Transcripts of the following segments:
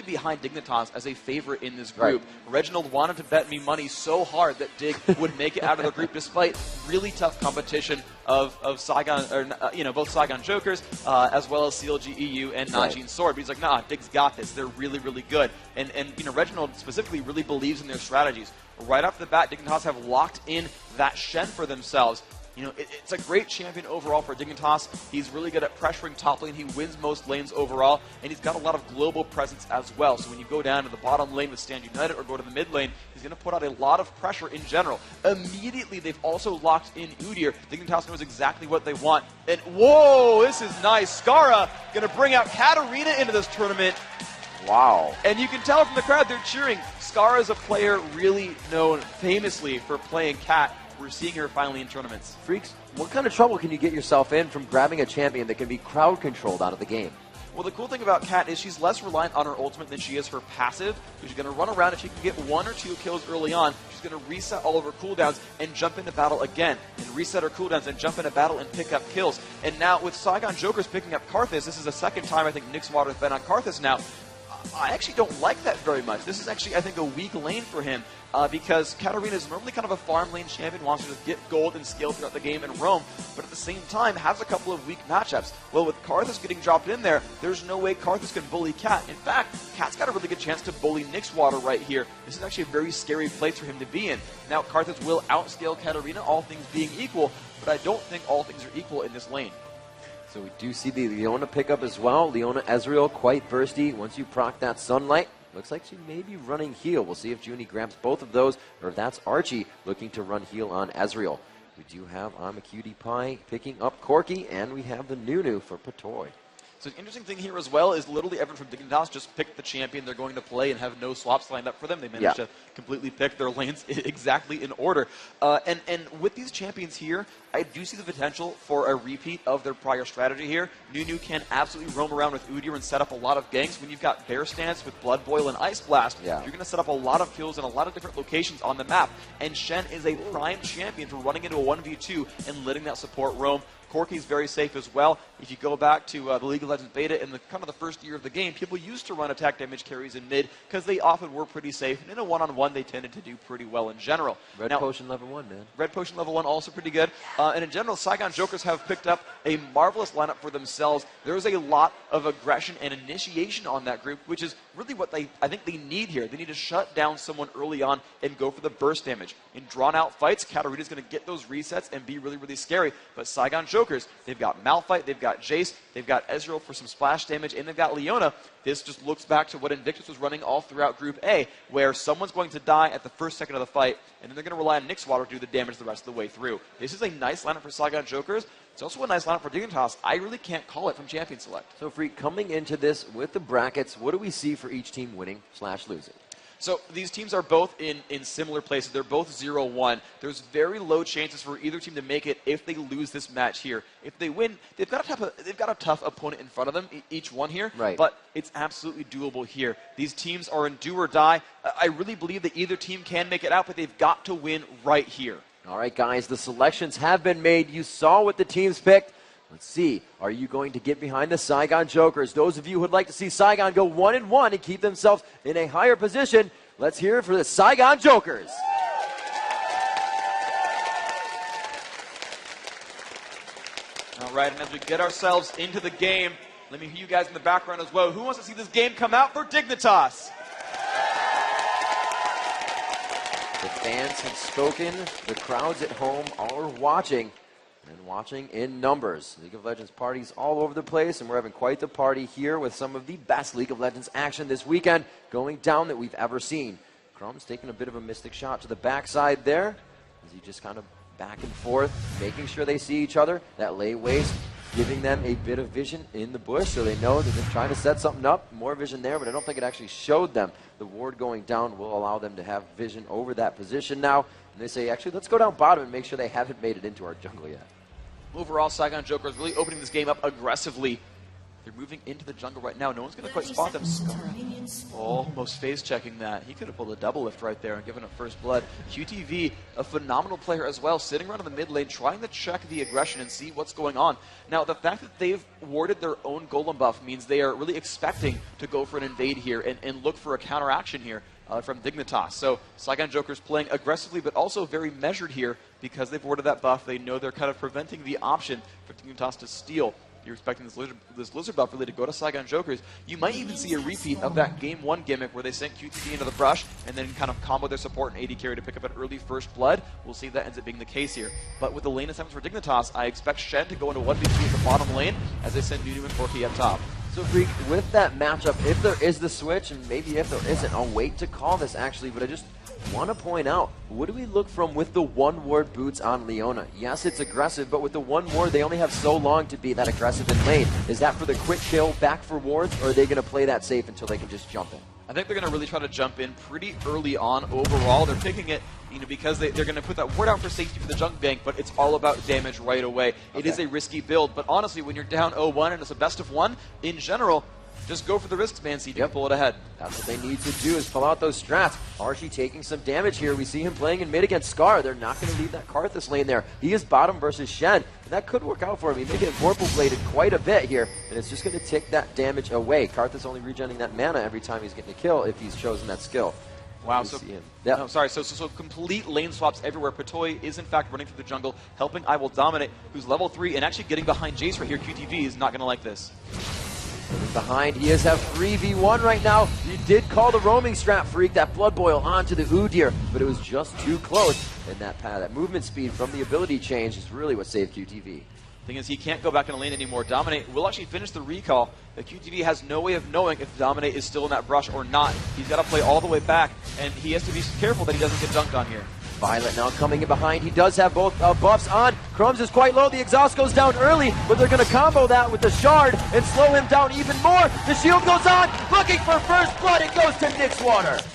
behind Dignitas as a favorite in this group. Right. Reginald wanted to bet me money so hard that Dig would make it out of the group despite really tough competition of Saigon, or both Saigon Jokers as well as CLG EU and Najin Sword. But he's like, nah, Dig's got this. They're really, really good. And Reginald specifically really believes in their strategies. Right off the bat, Dignitas have locked in that Shen for themselves. It's a great champion overall for Dignitas. He's really good at pressuring top lane. He wins most lanes overall, and he's got a lot of global presence as well. So when you go down to the bottom lane with Stand United or go to the mid lane, he's going to put out a lot of pressure in general. Immediately, they've also locked in Udyr. Dignitas knows exactly what they want. And whoa, this is nice. Skara going to bring out Katarina into this tournament. Wow. And you can tell from the crowd, they're cheering. Skara is a player really known famously for playing Cat. We're seeing her finally in tournaments. Freaks, what kind of trouble can you get yourself in from grabbing a champion that can be crowd controlled out of the game? Well, the cool thing about Cat is she's less reliant on her ultimate than she is her passive. She's going to run around. If she can get 1 or 2 kills early on, she's going to reset all of her cooldowns and jump into battle again, and reset her cooldowns and jump into battle and pick up kills. And now with Saigon Jokers picking up Karthus, this is the second time I think Nixwater has been on Karthus now. I actually don't like that very much. This is actually, I think, a weak lane for him because Katarina is normally kind of a farm lane champion, wants to just get gold and skill throughout the game and roam, but at the same time has a couple of weak matchups. Well, with Karthus getting dropped in there, there's no way Karthus can bully Cat. In fact, Cat's got a really good chance to bully Nixwater right here. This is actually a very scary place for him to be in. Now, Karthus will outscale Katarina, all things being equal, but I don't think all things are equal in this lane. So we do see the Leona pickup as well. Leona Ezreal, quite bursty. Once you proc that Sunlight, looks like she may be running heal. We'll see if Junie grabs both of those, or if that's Archie looking to run heal on Ezreal. We do have I'm a Cutie Pie picking up Corki, and we have the Nunu for Patoy. So the interesting thing here as well is literally everyone from Dignitas just picked the champion they're going to play and have no swaps lined up for them. They managed to completely pick their lanes exactly in order. And with these champions here, I do see the potential for a repeat of their prior strategy here. Nunu can absolutely roam around with Udyr and set up a lot of ganks. When you've got Bear Stance with Blood Boil and Ice Blast, you're going to set up a lot of kills in a lot of different locations on the map. And Shen is a prime champion for running into a 1v2 and letting that support roam. Corki's very safe as well. If you go back to the League of Legends beta in the kind of the first year of the game, people used to run attack damage carries in mid because they often were pretty safe. And in a one-on-one, they tended to do pretty well in general. Red Potion level 1, man. Red Potion level 1 also pretty good. And in general, Saigon Jokers have picked up a marvelous lineup for themselves. There's a lot of aggression and initiation on that group, which is really what I think they need here. They need to shut down someone early on and go for the burst damage. In drawn-out fights, Katarina's going to get those resets and be really, really scary. But Saigon Jokers, they've got Malphite, they've got Jace, they've got Ezreal for some splash damage, and they've got Leona. This just looks back to what Invictus was running all throughout Group A, where someone's going to die at the first second of the fight, and then they're going to rely on Nixwater to do the damage the rest of the way through. This is a nice lineup for Saigon Jokers. It's also a nice lineup for Dignitas. I really can't call it from Champion Select. So, Freak, coming into this with the brackets, what do we see for each team winning/losing? So these teams are both in similar places. They're both 0-1. There's very low chances for either team to make it if they lose this match here. If they win, they've got a tough opponent in front of them, each one here. Right. But it's absolutely doable here. These teams are in do or die. I really believe that either team can make it out, but they've got to win right here. All right, guys, the selections have been made. You saw what the teams picked. Let's see, are you going to get behind the Saigon Jokers? Those of you who would like to see Saigon go 1-1 and keep themselves in a higher position, let's hear it for the Saigon Jokers. All right, and as we get ourselves into the game, let me hear you guys in the background as well. Who wants to see this game come out for Dignitas? The fans have spoken. The crowds at home are watching. And watching in numbers. League of Legends parties all over the place, and we're having quite the party here with some of the best League of Legends action this weekend going down that we've ever seen. Crumb's taking a bit of a mystic shot to the backside there as he just kind of back and forth, making sure they see each other. That lay waste giving them a bit of vision in the bush so they know that they're trying to set something up. More vision there, but I don't think it actually showed them. The ward going down will allow them to have vision over that position now. And they say, actually, let's go down bottom and make sure they haven't made it into our jungle yet. Overall, Saigon Jokers really opening this game up aggressively. They're moving into the jungle right now. No one's going to quite spot them. Almost face-checking that. He could have pulled a double lift right there and given up first blood. QTV, a phenomenal player as well, sitting around in the mid lane, trying to check the aggression and see what's going on. Now, the fact that they've warded their own golem buff means they are really expecting to go for an invade here and look for a counteraction here from Dignitas. So Saigon Joker's playing aggressively, but also very measured here because they've warded that buff. They know they're kind of preventing the option for Dignitas to steal. You're expecting this lizard buff really to go to Saigon Jokers. You might even see a repeat of that Game 1 gimmick where they sent QTV into the brush and then kind of combo their support and AD carry to pick up an early first blood. We'll see if that ends up being the case here. But with the lane assignments for Dignitas, I expect Shen to go into 1v2 at the bottom lane as they send Nunu and Corki up top. So, Freak, with that matchup, if there is the switch, and maybe if there isn't, I'll wait to call this actually, but I just want to point out, what do we look from with the one ward boots on Leona? Yes, it's aggressive, but with the one ward, they only have so long to be that aggressive in lane. Is that for the quick kill back for wards, or are they going to play that safe until they can just jump in? I think they're going to really try to jump in pretty early on overall. They're picking it, because they're going to put that ward out for safety for the junk bank, but it's all about damage right away. Okay. It is a risky build, but honestly, when you're down 0-1 and it's a best of 1, in general, just go for the risks, man. See if you can pull it ahead. That's what they need to do, is pull out those strats. Archie taking some damage here. We see him playing in mid against Scar. They're not going to leave that Karthus lane there. He is bottom versus Shen, and that could work out for him. He may get Vorpal Bladed quite a bit here, and it's just going to take that damage away. Karthus only regenerating that mana every time he's getting a kill if he's chosen that skill. Wow, so no, sorry, so complete lane swaps everywhere. Patoy is in fact running through the jungle, helping I Will Dominate, who's level 3, and actually getting behind Jace right here. QTV is not going to like this. Behind, he is at 3v1 right now. You did call the roaming strat, Freak, that Blood Boil onto the Udyr, but it was just too close. And that movement speed from the ability change is really what saved QTV. Thing is, he can't go back in the lane anymore. Dominate will actually finish the recall. The QTV has no way of knowing if Dominate is still in that brush or not. He's got to play all the way back, and he has to be careful that he doesn't get dunked on here. Violet now coming in behind. He does have both buffs on. Crumbs is quite low. The exhaust goes down early, but they're going to combo that with the shard and slow him down even more. The shield goes on. Looking for first blood. It goes to Nixwater.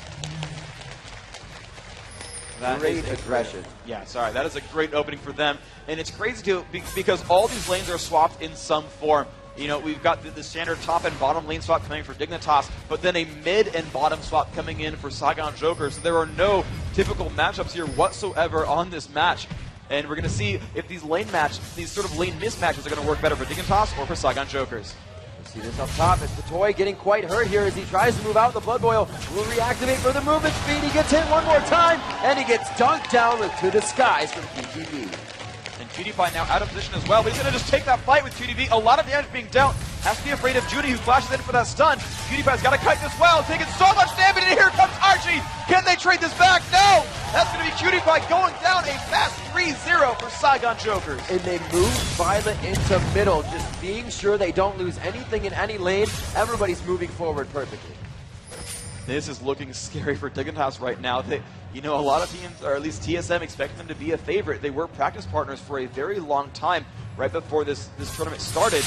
Great aggression. Yeah, sorry. That is a great opening for them. And it's crazy, too, because all these lanes are swapped in some form. We've got the standard top and bottom lane swap coming for Dignitas, but then a mid and bottom swap coming in for Saigon Joker. So there are no typical matchups here whatsoever on this match. And we're going to see if these sort of lane mismatches are going to work better for Dignitas or for Saigon Jokers. See this up top. It's Patoy getting quite hurt here as he tries to move out. The Blood Boil will reactivate for the movement speed. He gets hit one more time, and he gets dunked down to the skies from QTV. And PewDiePie now out of position as well, but he's going to just take that fight with QTV. A lot of damage being dealt. Has to be afraid of Judy, who flashes in for that stun. PewDiePie's got to kite this well, taking so much damage, and here comes Archie. Can they trade this back? No! That's going to be PewDiePie going down a fast 3-0 for Saigon Jokers. And they move Violet into middle, just being sure they don't lose anything in any lane. Everybody's moving forward perfectly. This is looking scary for Dignitas right now. A lot of teams, or at least TSM, expect them to be a favorite. They were practice partners for a very long time right before this tournament started.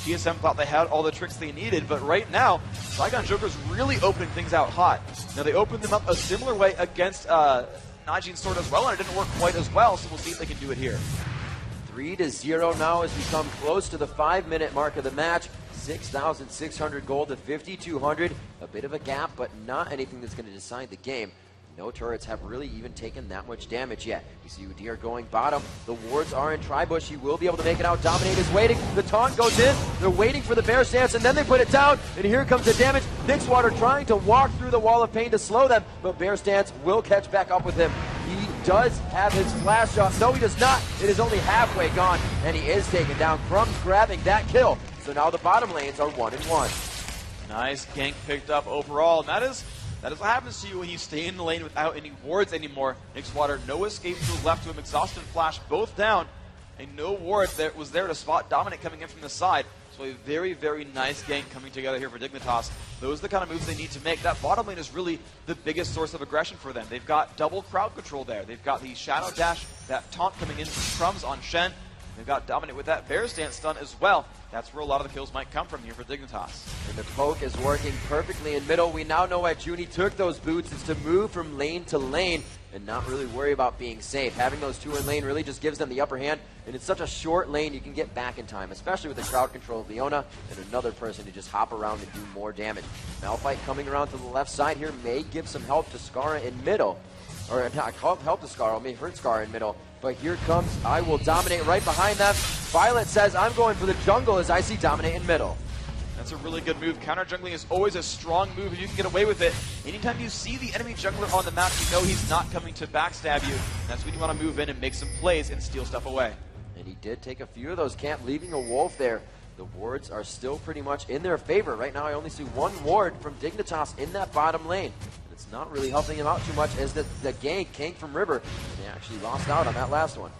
TSM thought they had all the tricks they needed, but right now, Saigon Joker's really opening things out hot. Now, they opened them up a similar way against Najee's Sword as well, and it didn't work quite as well, so we'll see if they can do it here. 3-0 now as we come close to the 5-minute mark of the match. 6,600 gold to 5,200. A bit of a gap, but not anything that's going to decide the game. No turrets have really even taken that much damage yet. You see Udyr going bottom. The wards are in Tribush. He will be able to make it out. Dominate is waiting. The taunt goes in. They're waiting for the bear stance, and then they put it down. And here comes the damage. Nixwater trying to walk through the wall of pain to slow them, but bear stance will catch back up with him. He does have his flash up. No, he does not. It is only halfway gone, and he is taken down. Crumbs grabbing that kill. So now the bottom lanes are 1-1. Nice gank picked up overall, and that is what happens to you when you stay in the lane without any wards anymore. Nixwater, no escape to the left to him, exhaust and flash both down, and no ward that was there to spot Dominate coming in from the side. So a very, very nice gank coming together here for Dignitas. Those are the kind of moves they need to make. That bottom lane is really the biggest source of aggression for them. They've got double crowd control there. They've got the Shadow Dash, that taunt coming in from Crumbs on Shen. They've got Dominate with that bear stance stun as well. That's where a lot of the kills might come from here for Dignitas. And the poke is working perfectly in middle. We now know why Junie took those boots, is to move from lane to lane. and not really worry about being safe. Having those two in lane really just gives them the upper hand, and it's such a short lane you can get back in time, especially with the crowd control of Leona and another person to just hop around and do more damage. Malphite coming around to the left side here may give some help to Skara in middle. Or not help to Skara, may hurt Skara in middle. But here comes I Will Dominate right behind them. Violet says, I'm going for the jungle as I see Dominate in middle. That's a really good move. Counter jungling is always a strong move if you can get away with it. Anytime you see the enemy jungler on the map, you know he's not coming to backstab you. That's when you want to move in and make some plays and steal stuff away. And he did take a few of those camp, leaving a wolf there. The wards are still pretty much in their favor. Right now I only see one ward from Dignitas in that bottom lane. It's not really helping him out too much as the gank from River. And they actually lost out on that last one.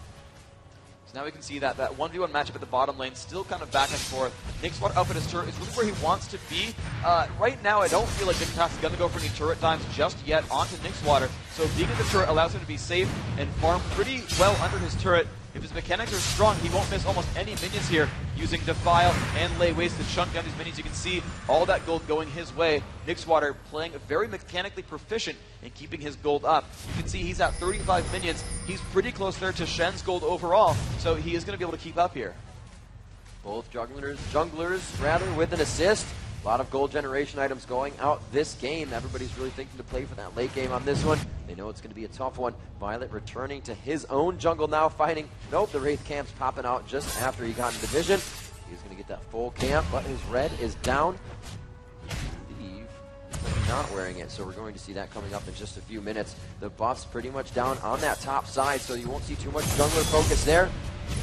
So now we can see that 1v1 matchup at the bottom lane, still kind of back and forth. Nixwater up at his turret is really where he wants to be. Right now, I don't feel like Dignitas is going to go for any turret dimes just yet onto Nixwater. So being at the turret allows him to be safe and farm pretty well under his turret. If his mechanics are strong, he won't miss almost any minions here using Defile and Lay Waste to chunk down these minions. You can see all that gold going his way. Nixwater playing very mechanically proficient in keeping his gold up. You can see he's at 35 minions. He's pretty close there to Shen's gold overall, so he is going to be able to keep up here. Both junglers rather with an assist. A lot of gold generation items going out this game. Everybody's really thinking to play for that late game on this one. They know it's going to be a tough one. Violet returning to his own jungle now, fighting. Nope, the Wraith camp's popping out just after he got in division. He's going to get that full camp, but his red is down. I believe he's not wearing it, so we're going to see that coming up in just a few minutes. The buff's pretty much down on that top side, so you won't see too much jungler focus there.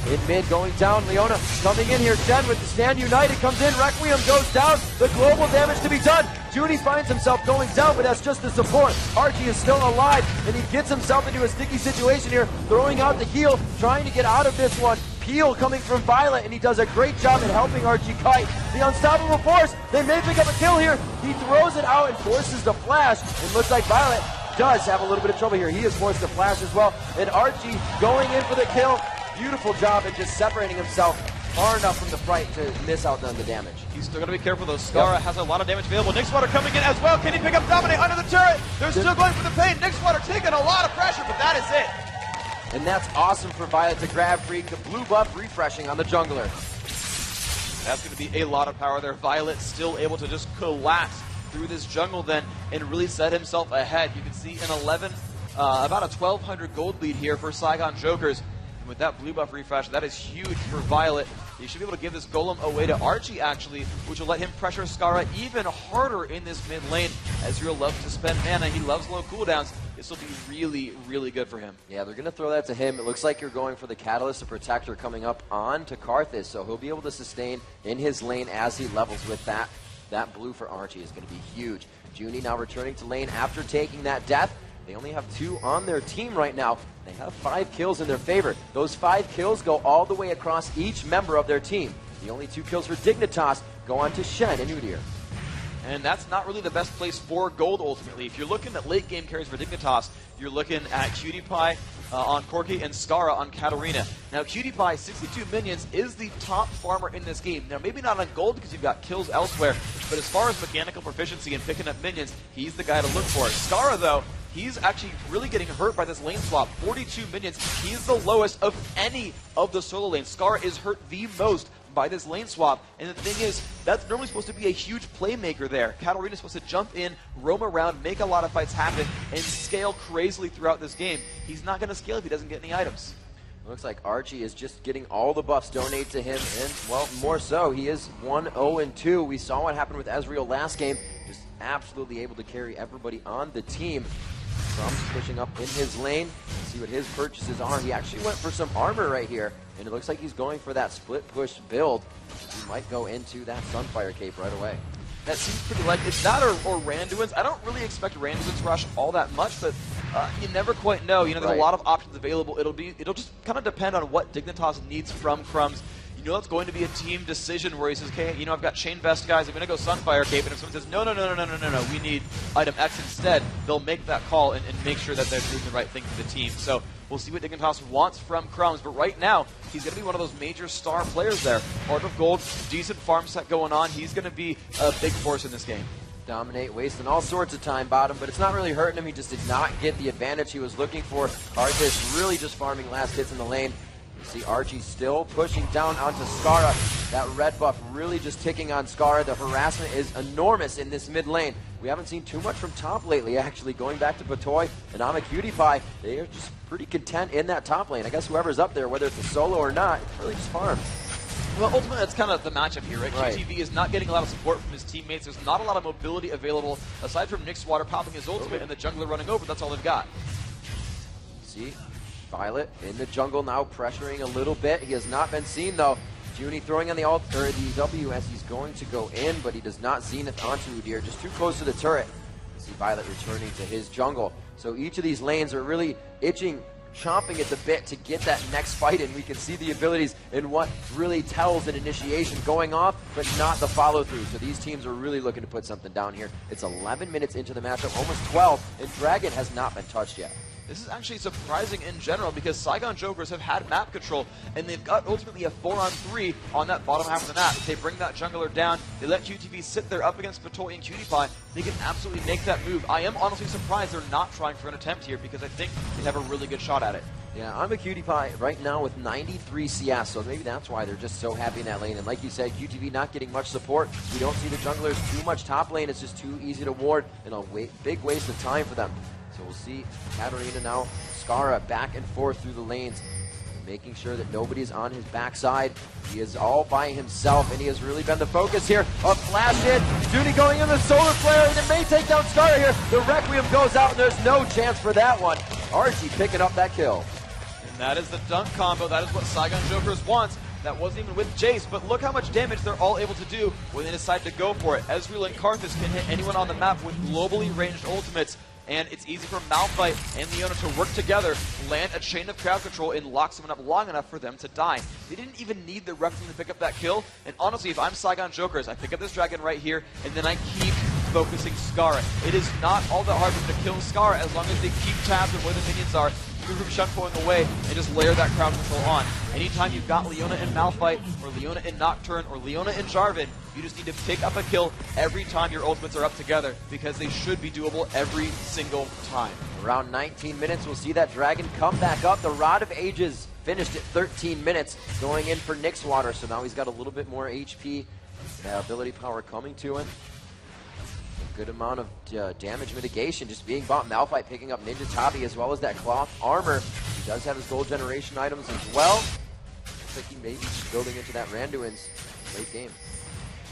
In mid, going down, Leona coming in here. Jen with the Stand United comes in. Requiem goes down. The global damage to be done. Judy finds himself going down, but that's just the support. Archie is still alive, and he gets himself into a sticky situation here, throwing out the heal, trying to get out of this one. Peel coming from Violet, and he does a great job at helping Archie kite. The unstoppable force, they may pick up a kill here. He throws it out and forces the flash. It looks like Violet does have a little bit of trouble here. He is forced to flash as well, and Archie going in for the kill. Beautiful job at just separating himself far enough from the fight to miss out on the damage. He's still got to be careful though. Skara has a lot of damage available. Nixwater coming in as well. Can he pick up Dominate under the turret? They're still going for the pain. Nixwater taking a lot of pressure, but that is it. And that's awesome for Violet to grab free. The blue buff refreshing on the jungler. That's going to be a lot of power there. Violet still able to just collapse through this jungle then and really set himself ahead. You can see an 11, about a 1,200 gold lead here for Saigon Jokers. With that blue buff refresh, that is huge for Violet. You should be able to give this golem away to Archie, actually, which will let him pressure Skara even harder in this mid lane. Ezreal loves to spend mana. He loves low cooldowns. This will be really, really good for him. Yeah, they're going to throw that to him. It looks like you're going for the Catalyst, the Protector, coming up on to Karthus, so he'll be able to sustain in his lane as he levels with that. That blue for Archie is going to be huge. Junie now returning to lane after taking that death. They only have 2 on their team right now. They have 5 kills in their favor. Those 5 kills go all the way across each member of their team. The only 2 kills for Dignitas go on to Shen and Udyr. And that's not really the best place for gold, ultimately. If you're looking at late game carries for Dignitas, you're looking at Cutie Pie on Corki and Skara on Katarina. Now, Cutie Pie, 62 minions, is the top farmer in this game. Now, maybe not on gold because you've got kills elsewhere, but as far as mechanical proficiency and picking up minions, he's the guy to look for. Skara, though, he's actually really getting hurt by this lane swap. 42 minions. He's the lowest of any of the solo lanes. Skara is hurt the most by this lane swap. And the thing is, that's normally supposed to be a huge playmaker there. Katarina's supposed to jump in, roam around, make a lot of fights happen, and scale crazily throughout this game. He's not going to scale if he doesn't get any items. It looks like Archie is just getting all the buffs donated to him, and, well, more so. He is 1-0-2. We saw what happened with Ezreal last game. Just absolutely able to carry everybody on the team. Trump's pushing up in his lane. Let's see what his purchases are. He actually went for some armor right here, and it looks like he's going for that split push build. He might go into that Sunfire Cape right away. That seems pretty likely. It's that or Randuin's. I don't really expect Randuin's rush all that much, but you never quite know. You know, there's a lot of options available. It'll just kind of depend on what Dignitas needs from Crumbs. You know, it's going to be a team decision where he says, okay, you know, I've got Chain Best guys, I'm going to go Sunfire Cape, and if someone says, no, we need item X instead, they'll make that call and make sure that they're doing the right thing for the team. So we'll see what Dignitas wants from Crumbs, but right now, he's going to be one of those major star players there. Heart of Gold, decent farm set going on. He's going to be a big force in this game. Dominate, wasting all sorts of time bottom, but it's not really hurting him. He just did not get the advantage he was looking for. Artis really just farming last hits in the lane. You see Archie still pushing down onto Skara. That red buff really just ticking on Skara. The harassment is enormous in this mid lane. We haven't seen too much from top lately, actually. Going back to Batoy and AmaCutie, they are just pretty content in that top lane. I guess whoever's up there, whether it's a solo or not, really just farms. Well, ultimately, that's kind of the matchup here, right? QTV is not getting a lot of support from his teammates. There's not a lot of mobility available, aside from Nixwater popping his ultimate and the jungler running over. That's all they've got. See, Violet in the jungle now, pressuring a little bit. He has not been seen, though. Junie throwing on the W as he's going to go in, but he does not zenith onto Udyr, just too close to the turret. You see Violet returning to his jungle. So each of these lanes are really chomping at the bit to get that next fight in. We can see the abilities in what really tells an initiation going off, but not the follow-through. So these teams are really looking to put something down here. It's 11 minutes into the matchup, almost 12, and Dragon has not been touched yet. This is actually surprising in general because Saigon Jokers have had map control, and they've got ultimately a 4-on-3 on that bottom half of the map. If they bring that jungler down, they let QTV sit there up against Batoy and Cutie, they can absolutely make that move. I am honestly surprised they're not trying for an attempt here because I think they have a really good shot at it. Yeah, AmaCutie right now with 93 CS, so maybe that's why they're just so happy in that lane. And like you said, QTV not getting much support. We don't see the junglers too much top lane. It's just too easy to ward, and a big waste of time for them. So we'll see Katarina now, Skara back and forth through the lanes, making sure that nobody's on his backside. He is all by himself, and he has really been the focus here. A flash hit, Junie going in the solar flare, and it may take down Skara here. The Requiem goes out, and there's no chance for that one. Archie picking up that kill. And that is the dunk combo. That is what Saigon Jokers wants. That wasn't even with Jace, but look how much damage they're all able to do when they decide to go for it. Ezreal and Karthus can hit anyone on the map with globally ranged ultimates. And it's easy for Malphite and Leona to work together, land a chain of crowd control, and lock someone up long enough for them to die. They didn't even need the Requiem to pick up that kill. And honestly, if I'm Saigon Jokers, I pick up this dragon right here, and then I keep focusing Skara. It is not all that hard for them to kill Skara as long as they keep tabs on where the minions are, keep from Shun pulling away, and just layer that crowd control on. Anytime you've got Leona and Malphite, or Leona and Nocturne, or Leona and Jarvan, you just need to pick up a kill every time your ultimates are up together, because they should be doable every single time. Around 19 minutes, we'll see that dragon come back up. The Rod of Ages finished at 13 minutes, going in for Nixwater, so now he's got a little bit more HP, ability power coming to him. A good amount of damage mitigation just being bought. Malphite picking up Ninja Tabi as well as that cloth armor. He does have his gold generation items as well. Looks like he may be building into that Randuin's late game.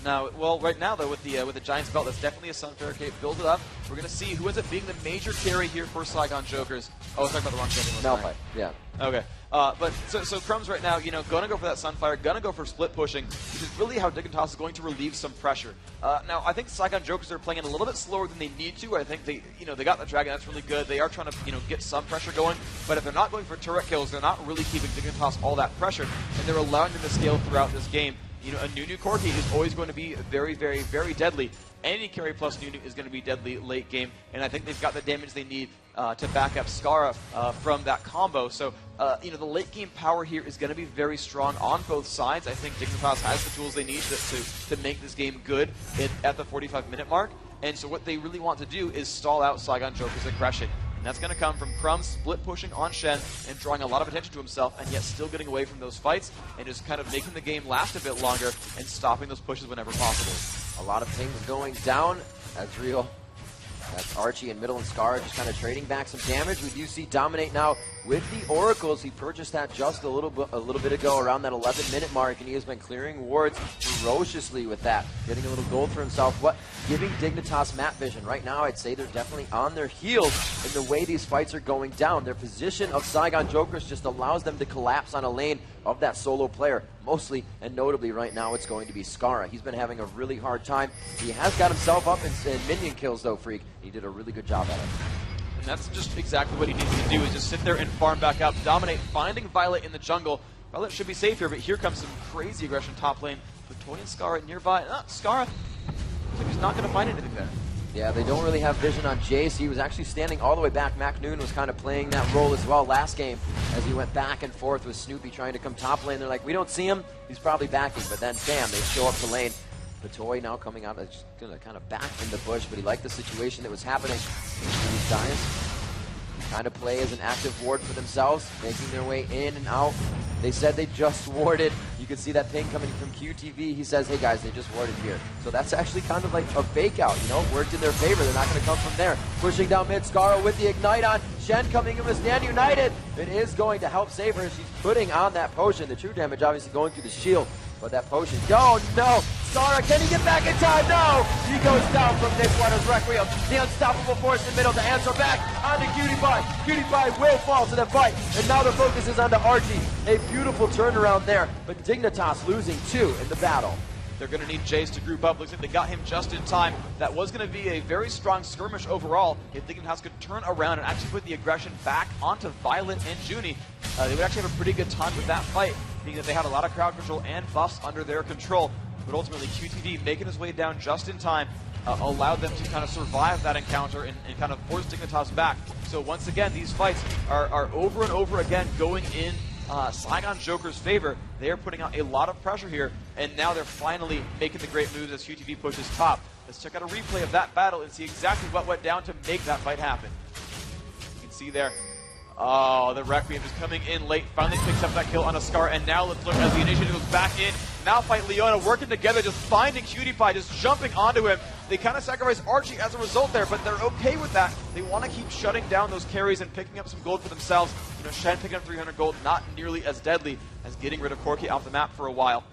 Now, well, right now though, with the Giants belt, that's definitely a Sunfire cape. Build it up. We're gonna see who ends up being the major carry here for Saigon Jokers. Oh, I was talking about the wrong champion. Malphite, yeah. Okay, but so Crumbs right now, gonna go for that Sunfire, gonna go for split pushing, which is really how Dignitas is going to relieve some pressure. Now, I think Saigon Jokers are playing it a little bit slower than they need to. I think they got the dragon, that's really good. They are trying to, get some pressure going, but if they're not going for turret kills, they're not really keeping Dignitas all that pressure, and they're allowing them to scale throughout this game. A Nunu Corki is always going to be very, very, very deadly. Any carry plus Nunu is going to be deadly late game, and I think they've got the damage they need to back up Skara from that combo. So, the late game power here is going to be very strong on both sides. I think Dignitas has the tools they need to make this game good at the 45-minute mark. And so what they really want to do is stall out Saigon Joker's aggression. And that's going to come from Crumbs split pushing on Shen and drawing a lot of attention to himself, and yet still getting away from those fights and just kind of making the game last a bit longer and stopping those pushes whenever possible. A lot of things going down. Ezreal, that's Archie in middle, and Skara just kind of trading back some damage. We do see Dominate now with the Oracles. He purchased that just a little bit ago around that 11-minute mark, and he has been clearing wards ferociously with that, getting a little gold for himself. Giving Dignitas map vision. Right now, I'd say they're definitely on their heels in the way these fights are going down. Their position of Saigon Jokers just allows them to collapse on a lane of that solo player. Mostly and notably right now, it's going to be Skara. He's been having a really hard time. He has got himself up in minion kills though, Freak. He did a really good job at it. And that's just exactly what he needs to do, is just sit there and farm back up. Dominate, finding Violet in the jungle. Violet should be safe here, but here comes some crazy aggression top lane. Batoy and Skara nearby. Skara, he's not going to find anything there. Yeah, they don't really have vision on Jace. He was actually standing all the way back. MacNoon was kind of playing that role as well last game as he went back and forth with Snoopy trying to come top lane. They're like, we don't see him. He's probably backing, but then, bam, they show up the lane. Patoy now coming out, just gonna kind of back in the bush, but he liked the situation that was happening. These guys kind of play as an active ward for themselves, making their way in and out. They said they just warded. You can see that ping coming from QTV. He says, hey guys, they just warded here. So that's actually kind of like a fake out, you know, worked in their favor. They're not going to come from there. Pushing down mid, Scarra with the ignite on. Shen coming in with Stand United. It is going to help save her. She's putting on that potion. The true damage obviously going through the shield. But that potion, oh no! Scarra, can he get back in time? No! He goes down from Nick Waters' Requiem. The unstoppable force in the middle to answer back onto QTPie. QTPie will fall to the fight. And now the focus is onto Archie. A beautiful turnaround there. But Dignitas losing 2 in the battle. They're going to need Jace to group up. Looks like they got him just in time. That was going to be a very strong skirmish overall. If Dignitas could turn around and actually put the aggression back onto Violet and Junie, they would actually have a pretty good time with that fight, being that they had a lot of crowd control and buffs under their control. But ultimately, QTV making his way down just in time allowed them to kind of survive that encounter and kind of force Dignitas back. So once again, these fights are over and over again going in Saigon Joker's favor. They are putting out a lot of pressure here, and now they're finally making the great moves as QTV pushes top. Let's check out a replay of that battle and see exactly what went down to make that fight happen. You can see there, oh, the Requiem is coming in late, finally picks up that kill on a Scar, and now let's look as the initiative goes back in. Malphite, Leona working together, just finding QTPie, just jumping onto him. They kind of sacrifice Archie as a result there, but they're okay with that. They want to keep shutting down those carries and picking up some gold for themselves. You know, Shen picking up 300 gold, not nearly as deadly as getting rid of Corki off the map for a while.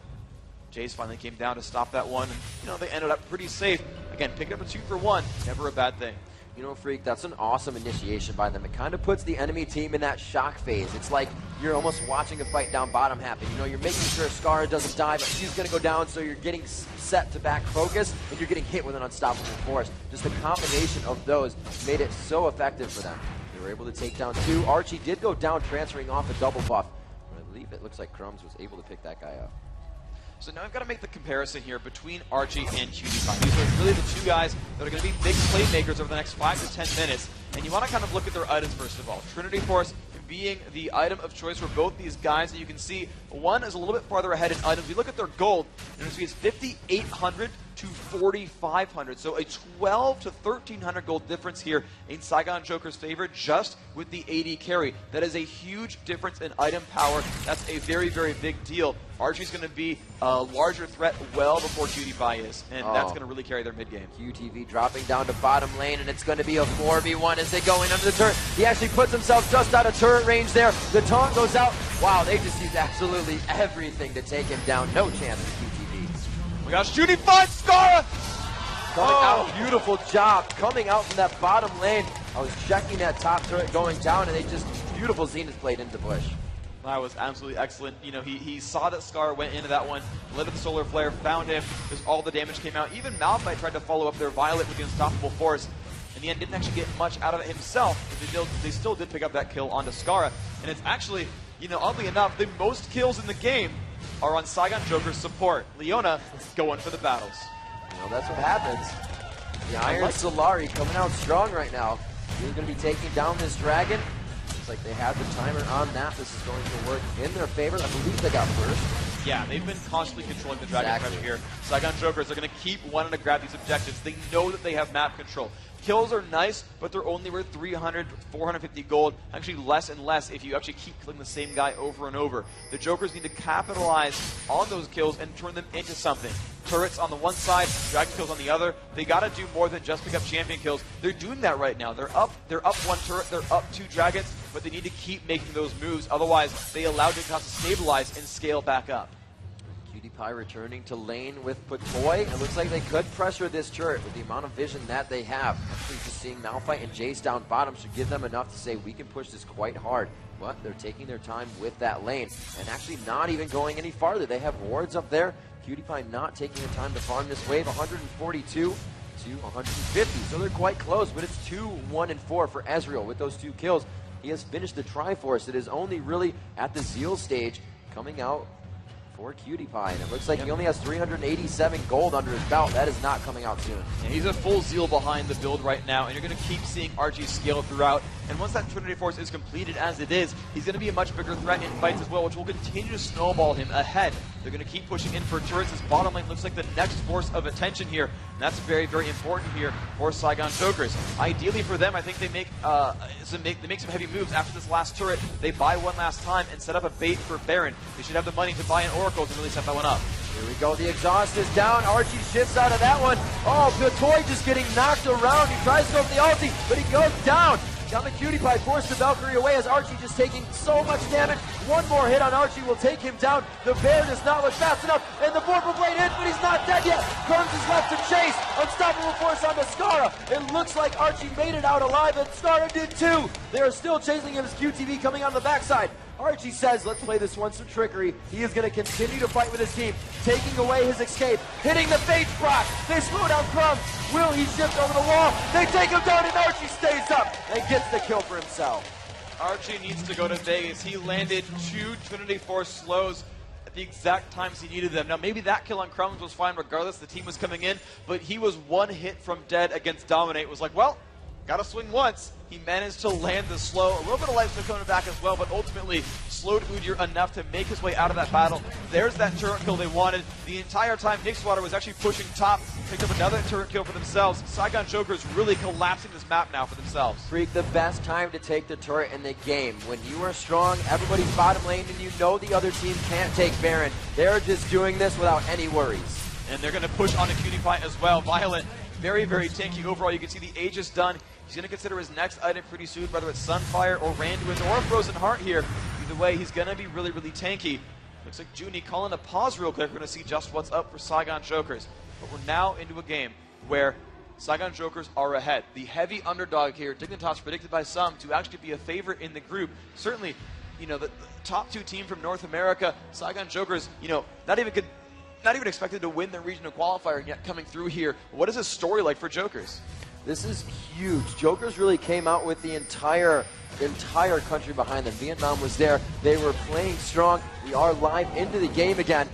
Jace finally came down to stop that one, and you know, they ended up pretty safe. Again, picking up a 2 for 1, never a bad thing. You know, Freak, that's an awesome initiation by them. It kind of puts the enemy team in that shock phase. It's like you're almost watching a fight down bottom happen. You know, you're making sure Scarra doesn't die, but she's going to go down, so you're getting set to back focus, and you're getting hit with an unstoppable force. Just the combination of those made it so effective for them. They were able to take down 2. Archie did go down, transferring off a double buff. But I believe it looks like Crumbs was able to pick that guy up. So now I've got to make the comparison here between Archie and QTPie. These are really the 2 guys that are going to be big playmakers over the next 5 to 10 minutes. And you want to kind of look at their items first of all. Trinity Force being the item of choice for both these guys. And you can see one is a little bit farther ahead in items. We look at their gold, and it's 5,800 to 4,500. So a 12 to 1,300 gold difference here in Saigon Joker's favor just with the AD carry. That is a huge difference in item power. That's a very, very big deal. Archie's going to be a larger threat well before QTPie is, and that's going to really carry their mid game. QTV dropping down to bottom lane, and it's going to be a 4v1 as they go in under the turret. He actually puts himself just out of turret range there. The taunt goes out. Wow, they just used absolutely everything to take him down. No chance for QTV. We got shooting fight, Scarra! Coming out, beautiful job. Coming out from that bottom lane. I was checking that top turret going down, and they just, beautiful Zenith played into the bush. That was absolutely excellent. You know, he saw that Scar went into that one, lit up the solar flare, found him, just all the damage came out. Even Malphite tried to follow up their Violet with the unstoppable force. In the end, didn't actually get much out of it himself, but they still did pick up that kill onto Scarra. And it's actually, you know, oddly enough, the most kills in the game are on Saigon Joker's support. Leona going for the battles. You know, that's what happens. The Iron Solari coming out strong right now. He's going to be taking down this dragon. Looks like they have the timer on that. This is going to work in their favor. I believe they got first. Yeah, they've been constantly controlling the dragon pressure here. Saigon Jokers are going to keep wanting to grab these objectives. They know that they have map control. Kills are nice, but they're only worth 300, 450 gold. Actually, less and less if you actually keep killing the same guy over and over. The Jokers need to capitalize on those kills and turn them into something. Turrets on the one side, dragon kills on the other. They got to do more than just pick up champion kills. They're doing that right now. They're up 1 turret, they're up 2 dragons, but they need to keep making those moves. Otherwise, they allow Dignitas to stabilize and scale back up. QTPie returning to lane with Patoy. It looks like they could pressure this turret with the amount of vision that they have. Actually, just seeing Malphite and Jace down bottom should give them enough to say we can push this quite hard. But they're taking their time with that lane and actually not even going any farther. They have wards up there. QTPie not taking the time to farm this wave. 142 to 150. So they're quite close, but it's 2, 1, and 4 for Ezreal with those 2 kills. He has finished the Triforce. It is only really at the Zeal stage coming out for QTPie, and it looks like he only has 387 gold under his belt. That is not coming out soon. Yeah, he's a full Zeal behind the build right now, and you're going to keep seeing Archie scale throughout. And once that Trinity Force is completed as it is, he's going to be a much bigger threat in fights as well, which will continue to snowball him ahead They're going to keep pushing in for turrets. This bottom lane looks like the next force of attention here. And that's very, very important here for Saigon Jokers. Ideally for them, I think they make some heavy moves after this last turret. They buy one last time and set up a bait for Baron. They should have the money to buy an Oracle to really set that one up. Here we go. The exhaust is down. Archie shifts out of that one. Oh, the toy just getting knocked around. He tries to go for the ulti, but he goes down. Down the cutie pie, forced the Valkyrie away as Archie just taking so much damage. One more hit on Archie will take him down. The bear does not look fast enough, and the Vorpal Blade hits, but he's not dead yet. Crumbs is left to chase. Unstoppable force on the Skara. It looks like Archie made it out alive, and Skara did too. They are still chasing him as QTV coming on the backside. Archie says, let's play this one some trickery. He is going to continue to fight with his team, taking away his escape, hitting the bait proc. They slow down Crumbs. Will he shift over the wall? They take him down, and Archie stays up and gets the kill for himself. Archie needs to go to Vegas. He landed 2 Trinity Force slows at the exact times he needed them. Now, maybe that kill on Crumbs was fine regardless. The team was coming in, but he was one hit from dead against Dominate. It was like, well, gotta swing once. He managed to land the slow. A little bit of life still coming back as well, but ultimately slowed Udyr enough to make his way out of that battle. There's that turret kill they wanted. The entire time, Nixwater was actually pushing top, picked up another turret kill for themselves. Saigon Jokers really collapsing this map now for themselves. Freak, the best time to take the turret in the game. When you are strong, everybody's bottom lane, and you know the other team can't take Baron. They're just doing this without any worries. And they're going to push on a cutie pie as well. Violent, very, very tanky overall. You can see the Aegis done. He's going to consider his next item pretty soon, whether it's Sunfire or Randuin or a Frozen Heart here. Either way, he's going to be really, really tanky. Looks like Junie calling a pause real quick. We're going to see just what's up for Saigon Jokers. But we're now into a game where Saigon Jokers are ahead. The heavy underdog here, Dignitas predicted by some to actually be a favorite in the group. Certainly, you know, the top 2 team from North America, Saigon Jokers, you know, not even expected to win the regional qualifier, and yet coming through here. What is this story like for Jokers? This is huge. Jokers really came out with the entire country behind them. Vietnam was there. They were playing strong. We are live into the game again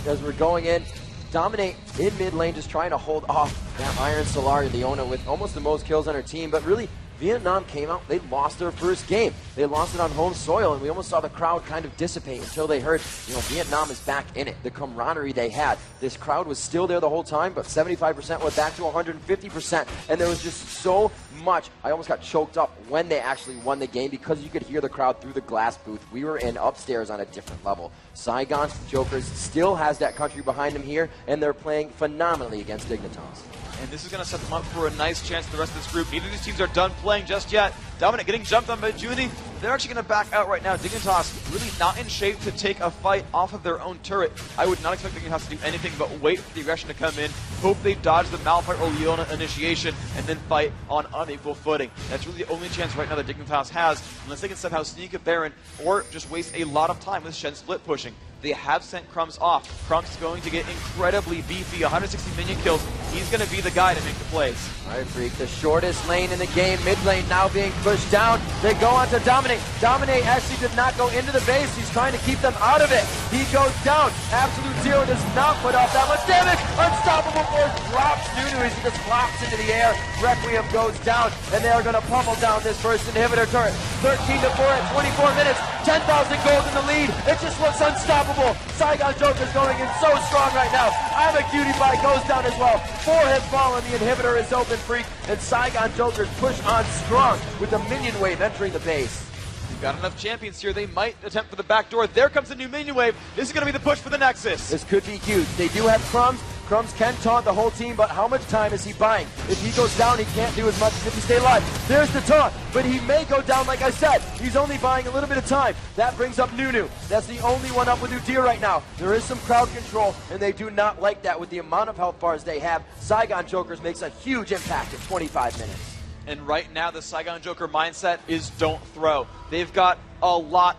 as we're going in. Dominate in mid lane, just trying to hold off that Iron Solari, Leona, with almost the most kills on her team. But really, Vietnam came out, they lost their first game. They lost it on home soil, and we almost saw the crowd kind of dissipate until they heard, you know, Vietnam is back in it. The camaraderie they had. This crowd was still there the whole time, but 75% went back to 150%. And there was just so much. I almost got choked up when they actually won the game because you could hear the crowd through the glass booth. We were in upstairs on a different level. Saigon Jokers still has that country behind them here, and they're playing phenomenally against Dignitas. And this is going to set them up for a nice chance the rest of this group. Neither of these teams are done playing just yet. Dominant getting jumped on by Junie. They're actually going to back out right now. Dignitas really not in shape to take a fight off of their own turret. I would not expect Dignitas to do anything but wait for the aggression to come in, hope they dodge the Malphite or Leona initiation, and then fight on unequal footing. That's really the only chance right now that Dignitas has, unless they can somehow sneak a Baron or just waste a lot of time with Shen split pushing. They have sent Crumbs off. Crumbs is going to get incredibly beefy, 160 minion kills. He's going to be the guy to make the plays. All right, Freak, the shortest lane in the game, mid lane now being pushed down. They go on to Dominate. Dominate actually did not go into the base. He's trying to keep them out of it. He goes down. Absolute Zero does not put off that much damage. Unstoppable Force drops Nunu as he just flops into the air. Requiem goes down, and they are going to pummel down this first inhibitor turret. 13-4 at 24 minutes. 10,000 gold in the lead. It just looks unstoppable. Saigon Joker's going in so strong right now. I'm a cutie pie goes down as well. 4 has fallen. The inhibitor is open, Freak, and Saigon Jokers push on strong with the minion wave entering the base. We've got enough champions here. They might attempt for the back door. There comes a new minion wave. This is going to be the push for the Nexus. This could be huge. They do have Crumbs. Crumbs can taunt the whole team, but how much time is he buying? If he goes down, he can't do as much as if he stay alive. There's the taunt, but he may go down like I said. He's only buying a little bit of time. That brings up Nunu. That's the only one up with Udyr right now. There is some crowd control, and they do not like that with the amount of health bars they have. Saigon Jokers makes a huge impact in 25 minutes. And right now, the Saigon Joker mindset is don't throw. They've got a lot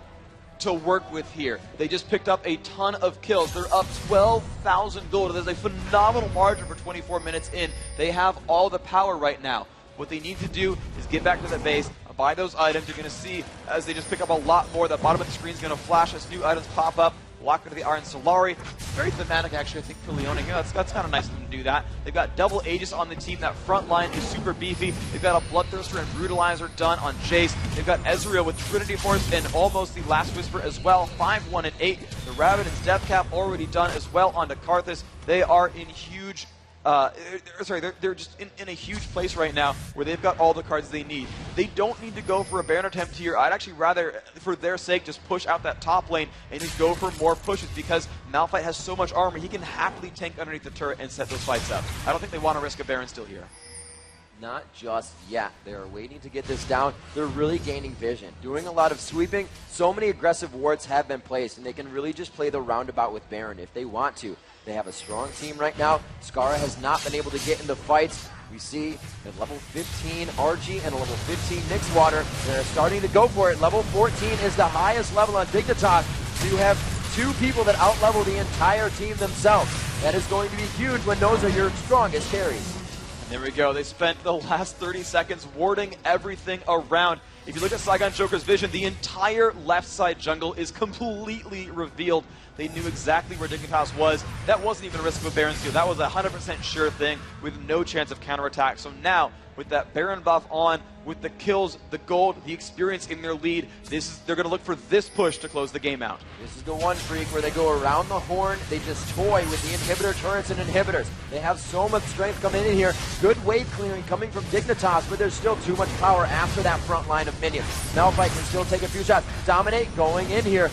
to work with here. They just picked up a ton of kills. They're up 12,000 gold. There's a phenomenal margin for 24 minutes in. They have all the power right now. What they need to do is get back to the base, buy those items. You're going to see as they just pick up a lot more. The bottom of the screen is going to flash as new items pop up. block into the Iron Solari. Very thematic, actually, I think, for Leone. Yeah, that's kind of nice of them to do that. They've got double Aegis on the team. That front line is super beefy. They've got a Bloodthirster and Brutalizer done on Jace. They've got Ezreal with Trinity Force and almost the Last Whisper as well. 5, 1, and 8. The Rabbiddin's Death Cap already done as well onto Karthus. They are in huge... they're just in a huge place right now where they've got all the cards they need. They don't need to go for a Baron attempt here. I'd actually rather, for their sake, just push out that top lane and just go for more pushes because Malphite has so much armor, he can happily tank underneath the turret and set those fights up. I don't think they want to risk a Baron still here. Not just yet. They're waiting to get this down. They're really gaining vision, doing a lot of sweeping. So many aggressive wards have been placed, and they can really just play the roundabout with Baron if they want to. They have a strong team right now. Skara has not been able to get into fights. We see at level 15 Archie and a level 15 Nixwater. They're starting to go for it. Level 14 is the highest level on Dignitas. So you have two people that out-level the entire team themselves. That is going to be huge when those are your strongest carries. There we go. They spent the last 30 seconds warding everything around. If you look at Saigon Joker's vision, the entire left side jungle is completely revealed. They knew exactly where Dignitas was. That wasn't even a risk of a Baron steal. That was a 100% sure thing with no chance of counterattack. So now, with that Baron buff on, with the kills, the gold, the experience in their lead, they're going to look for this push to close the game out. This is the one, Freak, where they go around the horn. They just toy with the inhibitor turrets and inhibitors. They have so much strength coming in here. Good wave clearing coming from Dignitas, but there's still too much power after that front line of minions. Malphite can still take a few shots. Dominate going in here.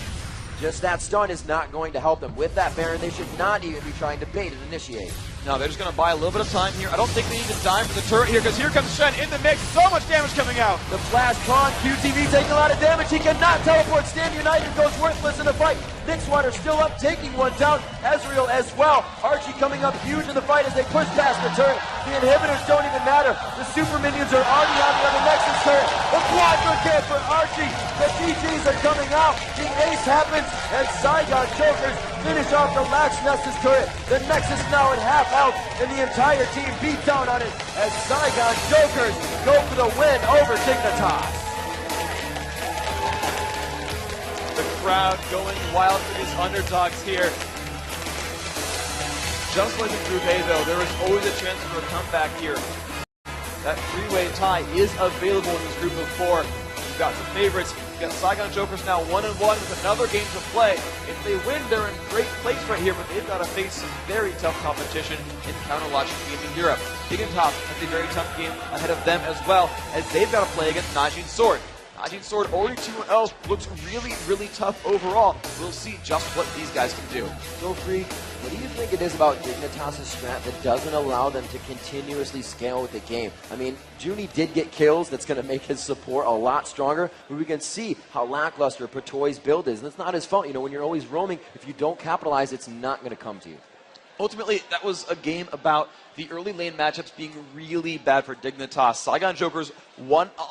Just that stun is not going to help them. With that Baron, they should not even be trying to bait and initiate. No, they're just going to buy a little bit of time here. I don't think they need to dime for the turret here, because here comes Shen in the mix. So much damage coming out. The flash con, QTV taking a lot of damage. He cannot teleport. Stand United goes worthless in the fight. Nixwater still up, taking one down. Ezreal as well. Archie coming up huge in the fight as they push past the turret. The inhibitors don't even matter. The super minions are already on the other Nexus turret. The quadra kill for Archie. The GGs are coming out. The ace happens, and Saigon Jokers finish off the last Nexus turret. The Nexus now at half out, and the entire team beat down on it as Saigon Jokers go for the win over Dignitas. The crowd going wild for these underdogs here. Just like in Group A, though, there is always a chance for a comeback here. That three-way tie is available in this group of four. You've got some favorites. You've got Saigon Jokers now 1-1 with another game to play. If they win, they're in great place right here, but they've got to face some very tough competition in Counterlogic Gaming Europe. Dignitas has a very tough game ahead of them as well, as they've got to play against Najin Sword. Najin Sword already 2-0, looks really, really tough overall. We'll see just what these guys can do. So, Freak, what do you think it is about Dignitas' strat that doesn't allow them to continuously scale with the game? I mean, Junie did get kills. That's going to make his support a lot stronger. But we can see how lackluster Patoy's build is. And it's not his fault. You know, when you're always roaming, if you don't capitalize, it's not going to come to you. Ultimately, that was a game about the early lane matchups being really bad for Dignitas. Saigon Jokers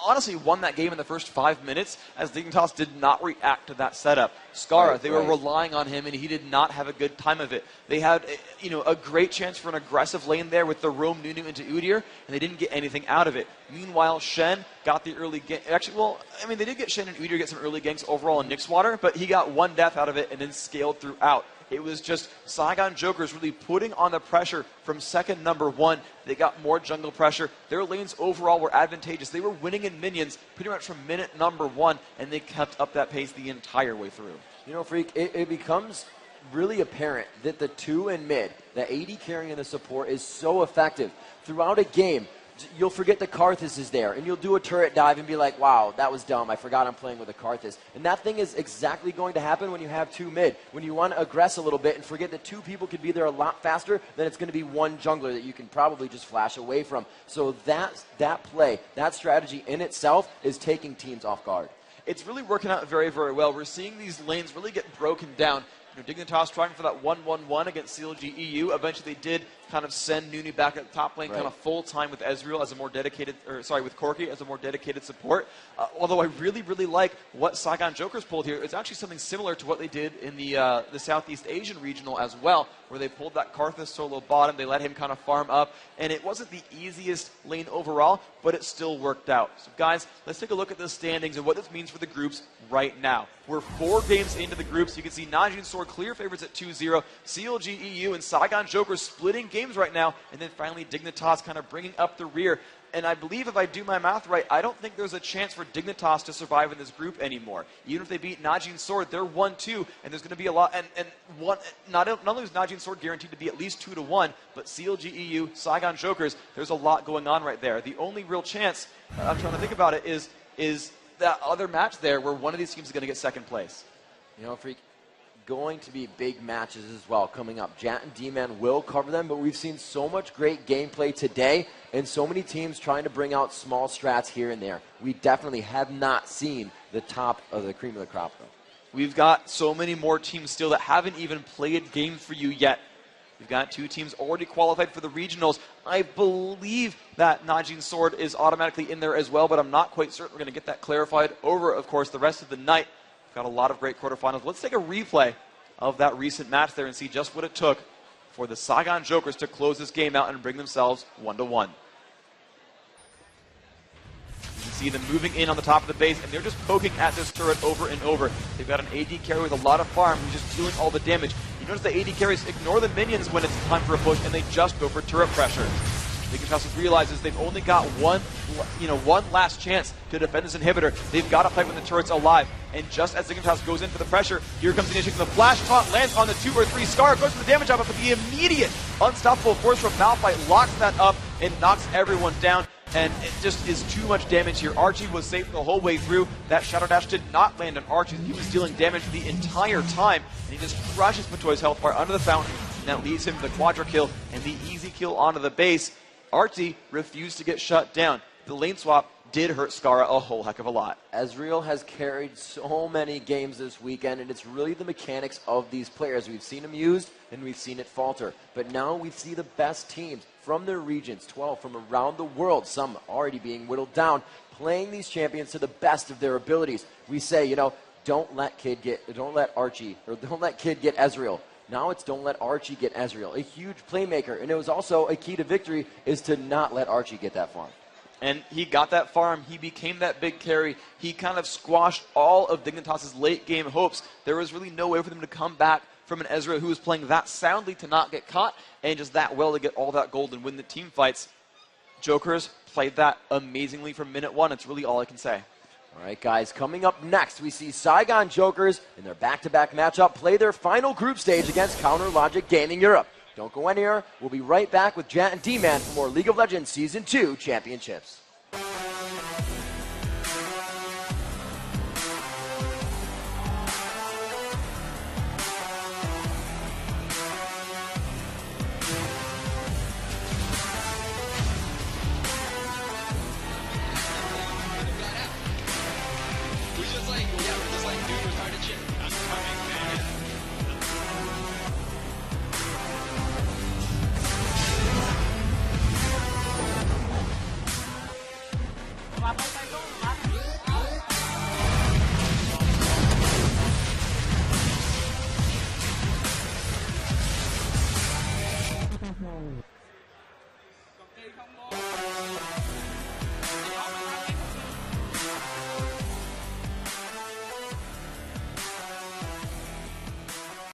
honestly won that game in the first 5 minutes, as Dignitas did not react to that setup. Skara, they were relying on him, and he did not have a good time of it. They had, a great chance for an aggressive lane there with the roam Nunu into Udyr, and they didn't get anything out of it. Meanwhile, Shen got the early gank. Actually, they did get Shen and Udyr get some early ganks overall in Nixwater, but he got one death out of it and then scaled throughout. It was just Saigon Jokers really putting on the pressure from second number one. They got more jungle pressure. Their lanes overall were advantageous. They were winning in minions pretty much from minute number one, and they kept up that pace the entire way through. You know, Freak, it becomes really apparent that the 2 in mid, the AD carrying the support, is so effective. Throughout a game, you'll forget that Karthus is there, and you'll do a turret dive and be like, wow, that was dumb. I forgot I'm playing with a Karthus. And that thing is exactly going to happen when you have 2 mid. When you want to aggress a little bit and forget that 2 people could be there a lot faster, then it's going to be one jungler that you can probably just flash away from. So that play, that strategy in itself is taking teams off guard. It's really working out very, very well. We're seeing these lanes really get broken down. Dignitas trying for that 1-1-1 against CLG EU. Eventually they did kind of send Nunu back at the top lane, Right. kind of full time with Ezreal as a more dedicated, with Corki as a more dedicated support. Although I really, really like what Saigon Jokers pulled here. It's actually something similar to what they did in the Southeast Asian regional as well, where they pulled that Karthus solo bottom. They let him kind of farm up, and it wasn't the easiest lane overall, but it still worked out. So guys, let's take a look at the standings and what this means for the groups right now. We're 4 games into the groups. You can see Najee and Sword clear favorites at 2-0. CLG EU and Saigon Jokers splitting games right now, and then finally Dignitas kind of bringing up the rear. And I believe if I do my math right, I don't think there's a chance for Dignitas to survive in this group anymore. Even if they beat Najee and Sword, they're 1-2, and there's going to be a lot. And not only is Najee and Sword guaranteed to be at least 2-1, but CLG EU, Saigon Jokers, there's a lot going on right there. The only real chance, I'm trying to think about it, is that other match there where one of these teams is going to get second place. You know, Freak, going to be big matches as well coming up. Jat and D-Man will cover them, but we've seen so much great gameplay today and so many teams trying to bring out small strats here and there. We definitely have not seen the top of the cream of the crop, though. We've got so many more teams still that haven't even played game for you yet. We've got 2 teams already qualified for the regionals. I believe that Najee and Sword is automatically in there as well, but I'm not quite certain. We're going to get that clarified over, of course, the rest of the night. We've got a lot of great quarterfinals. Let's take a replay of that recent match there and see just what it took for the Saigon Jokers to close this game out and bring themselves 1-1. You can see them moving in on the top of the base, and they're just poking at this turret over and over. They've got an AD carry with a lot of farm who's just doing all the damage. You notice the AD carries ignore the minions when it's time for a push, and they just go for turret pressure. Dignitas realizes they've only got one last chance to defend this inhibitor. They've got to fight when the turret's alive. And just as Dignitas goes in for the pressure, here comes the initiative. The flash taunt lands on the 2 or 3. Scar goes for the damage up, but the immediate unstoppable force from Malphite locks that up and knocks everyone down. And it just is too much damage here. Archie was safe the whole way through. That Shadow Dash did not land on Archie. He was dealing damage the entire time. And he just crushes Matoy's health bar under the fountain. And that leads him to the quadra kill and the easy kill onto the base. Archie refused to get shut down. The lane swap did hurt Skara a whole heck of a lot. Ezreal has carried so many games this weekend, and it's really the mechanics of these players. We've seen him used, and we've seen it falter. But now we see the best teams from their regions, 12 from around the world, some already being whittled down, playing these champions to the best of their abilities. We say, you know, don't let Kid get Ezreal. Now it's don't let Archie get Ezreal, a huge playmaker. And it was also a key to victory is to not let Archie get that farm. And he got that farm. He became that big carry. He kind of squashed all of Dignitas' late game hopes. There was really no way for them to come back from an Ezreal who was playing that soundly to not get caught and just that well to get all that gold and win the team fights. Jokers played that amazingly from minute 1. It's really all I can say. All right, guys, coming up next, we see Saigon Jokers in their back-to-back matchup play their final group stage against Counter Logic Gaming Europe. Don't go anywhere. We'll be right back with Jat and D-Man for more League of Legends Season 2 Championships.